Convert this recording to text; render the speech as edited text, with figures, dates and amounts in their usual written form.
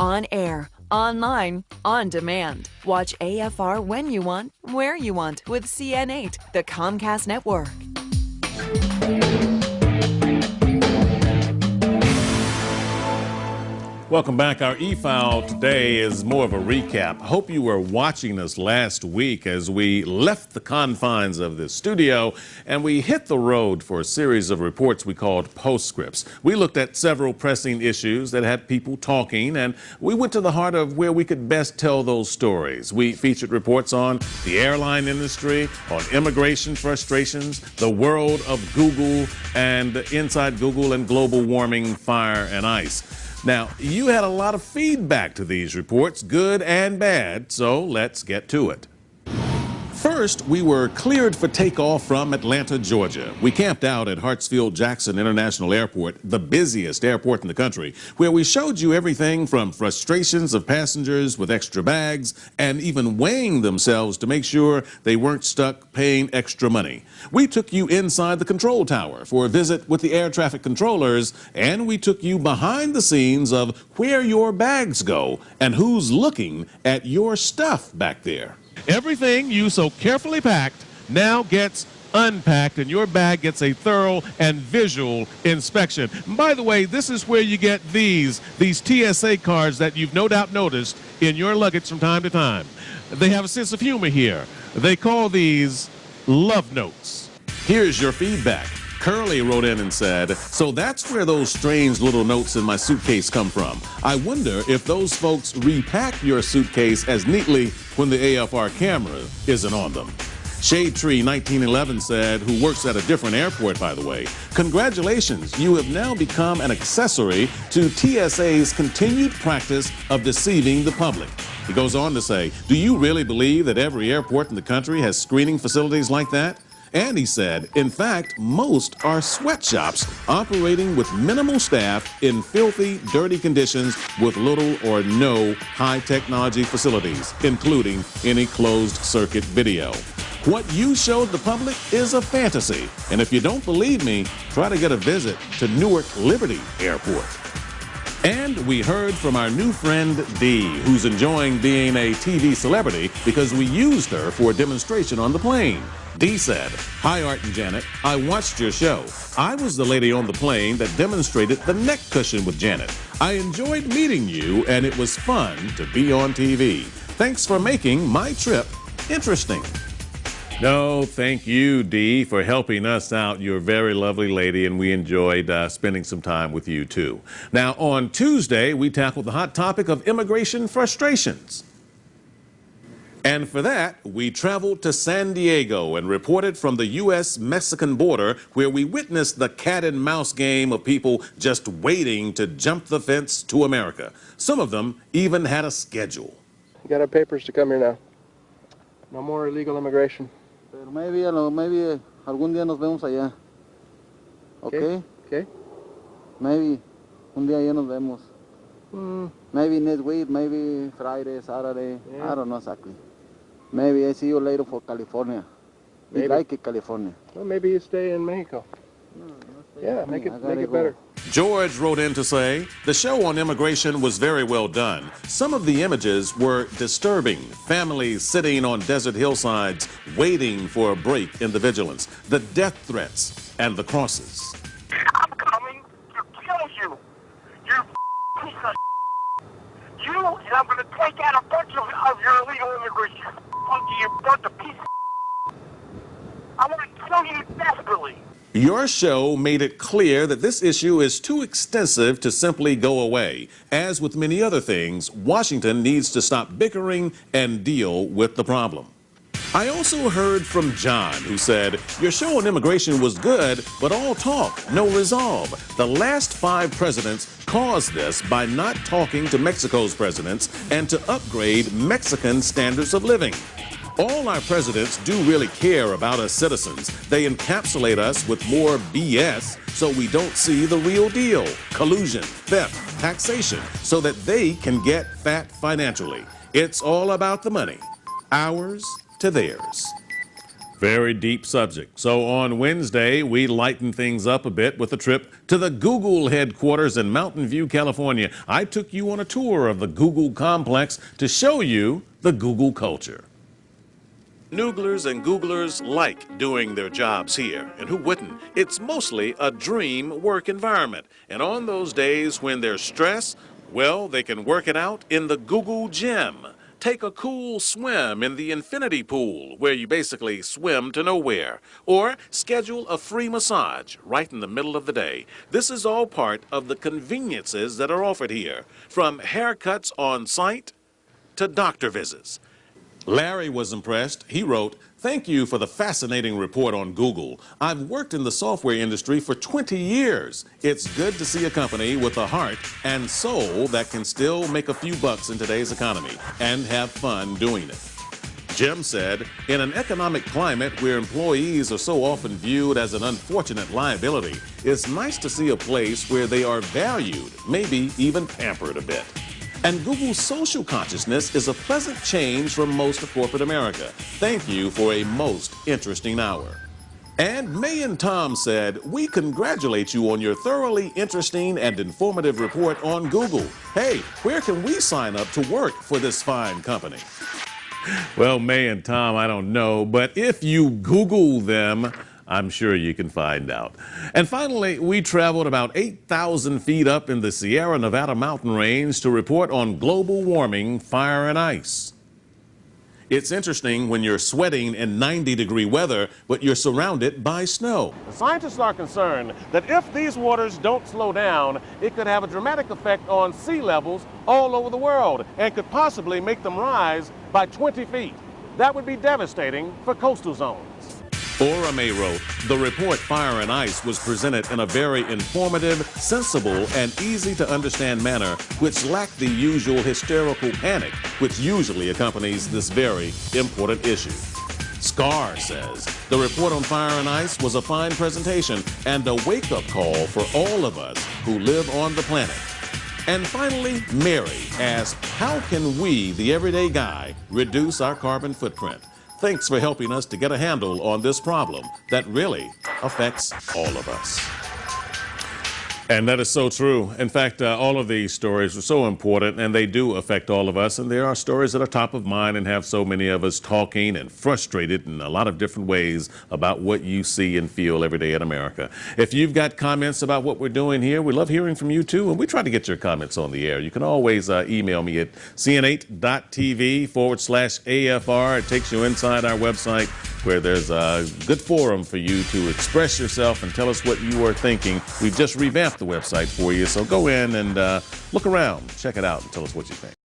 On air, online, on demand. Watch AFR when you want, where you want with CN8, the Comcast network. Welcome back. Our e-file today is more of a recap. I hope you were watching us last week as we left the confines of this studio and we hit the road for a series of reports we called PostScripts. We looked at several pressing issues that had people talking, and we went to the heart of where we could best tell those stories. We featured reports on the airline industry, on immigration frustrations, the world of Google, and inside Google and global warming, fire, and ice. Now, you had a lot of feedback to these reports, good and bad, so let's get to it. First, we were cleared for takeoff from Atlanta, Georgia. We camped out at Hartsfield-Jackson International Airport, the busiest airport in the country, where we showed you everything from frustrations of passengers with extra bags and even weighing themselves to make sure they weren't stuck paying extra money. We took you inside the control tower for a visit with the air traffic controllers, and we took you behind the scenes of where your bags go and who's looking at your stuff back there. Everything you so carefully packed now gets unpacked, and your bag gets a thorough and visual inspection. And by the way, this is where you get these TSA cards that you've no doubt noticed in your luggage from time to time. They have a sense of humor here. They call these love notes. Here's your feedback. Curly wrote in and said, "So that's where those strange little notes in my suitcase come from. I wonder if those folks repack your suitcase as neatly when the AFR camera isn't on them." Shade Tree 1911 said, who works at a different airport, by the way, "Congratulations, you have now become an accessory to TSA's continued practice of deceiving the public." He goes on to say, "Do you really believe that every airport in the country has screening facilities like that?" And he said, "In fact, most are sweatshops operating with minimal staff in filthy, dirty conditions with little or no high-technology facilities, including any closed-circuit video. What you showed the public is a fantasy. And if you don't believe me, try to get a visit to Newark Liberty Airport." And we heard from our new friend Dee, who's enjoying being a TV celebrity because we used her for a demonstration on the plane. Dee said, "Hi, Art and Janet. I watched your show. I was the lady on the plane that demonstrated the neck cushion with Janet. I enjoyed meeting you, and it was fun to be on TV. Thanks for making my trip interesting." No, thank you, Dee, for helping us out. You're a very lovely lady, and we enjoyed spending some time with you, too. Now, on Tuesday, we tackled the hot topic of immigration frustrations. And for that, we traveled to San Diego and reported from the U.S.-Mexican border, where we witnessed the cat-and-mouse game of people just waiting to jump the fence to America. Some of them even had a schedule. You got our papers to come here now. No more illegal immigration. Pero maybe algún día nos vemos allá. Okay? Okay. Maybe un día allá nos vemos. Maybe next week, maybe Friday, Saturday. Yeah. I don't know exactly. Maybe I see you later for California. We like it, California. Well, maybe you stay in Mexico. Yeah, make it better. George wrote in to say, "The show on immigration was very well done. Some of the images were disturbing. Families sitting on desert hillsides waiting for a break in the vigilance, the death threats, and the crosses." I'm coming to kill you. You piece of you, and I'm going to take out a bunch of your illegal immigration. You bunch of piece of I want to kill you desperately. Your show made it clear that this issue is too extensive to simply go away. As with many other things, Washington needs to stop bickering and deal with the problem. I also heard from John, who said, "Your show on immigration was good, but all talk, no resolve. The last 5 presidents caused this by not talking to Mexico's presidents and to upgrade Mexican standards of living. All our presidents do really care about us citizens. They encapsulate us with more BS so we don't see the real deal. Collusion, theft, taxation, so that they can get fat financially. It's all about the money. Ours to theirs." Very deep subject. So on Wednesday, we lightened things up a bit with a trip to the Google headquarters in Mountain View, California. I took you on a tour of the Google complex to show you the Google culture. Nooglers and Googlers like doing their jobs here, and who wouldn't? It's mostly a dream work environment. And on those days when there's stress, well, they can work it out in the Google Gym. Take a cool swim in the infinity pool, where you basically swim to nowhere. Or schedule a free massage right in the middle of the day. This is all part of the conveniences that are offered here, from haircuts on site to doctor visits. Larry was impressed. He wrote, "Thank you for the fascinating report on Google. I've worked in the software industry for 20 years. It's good to see a company with a heart and soul that can still make a few bucks in today's economy and have fun doing it." Jim said, "In an economic climate where employees are so often viewed as an unfortunate liability, it's nice to see a place where they are valued, maybe even pampered a bit. And Google's social consciousness is a pleasant change from most of corporate America. Thank you for a most interesting hour." And May and Tom said, "We congratulate you on your thoroughly interesting and informative report on Google. Hey, where can we sign up to work for this fine company?" Well, May and Tom, I don't know, but if you Google them, I'm sure you can find out. And finally, we traveled about 8,000 feet up in the Sierra Nevada mountain range to report on global warming, fire, and ice. It's interesting when you're sweating in 90-degree weather, but you're surrounded by snow. The scientists are concerned that if these waters don't slow down, it could have a dramatic effect on sea levels all over the world and could possibly make them rise by 20 feet. That would be devastating for coastal zones. Ora May wrote, "The report Fire and Ice was presented in a very informative, sensible, and easy-to-understand manner, which lacked the usual hysterical panic which usually accompanies this very important issue." Scar says, "The report on Fire and Ice was a fine presentation and a wake-up call for all of us who live on the planet." And finally, Mary asked, "How can we, the everyday guy, reduce our carbon footprint?" Thanks for helping us to get a handle on this problem that really affects all of us. And that is so true. In fact, all of these stories are so important, and they do affect all of us. And there are stories that are top of mind and have so many of us talking and frustrated in a lot of different ways about what you see and feel every day in America. If you've got comments about what we're doing here, we love hearing from you too. And we try to get your comments on the air. You can always email me at cn8.tv/AFR. It takes you inside our website, where there's a good forum for you to express yourself and tell us what you are thinking. We've just revamped the website for you, so go in and look around, check it out, and tell us what you think.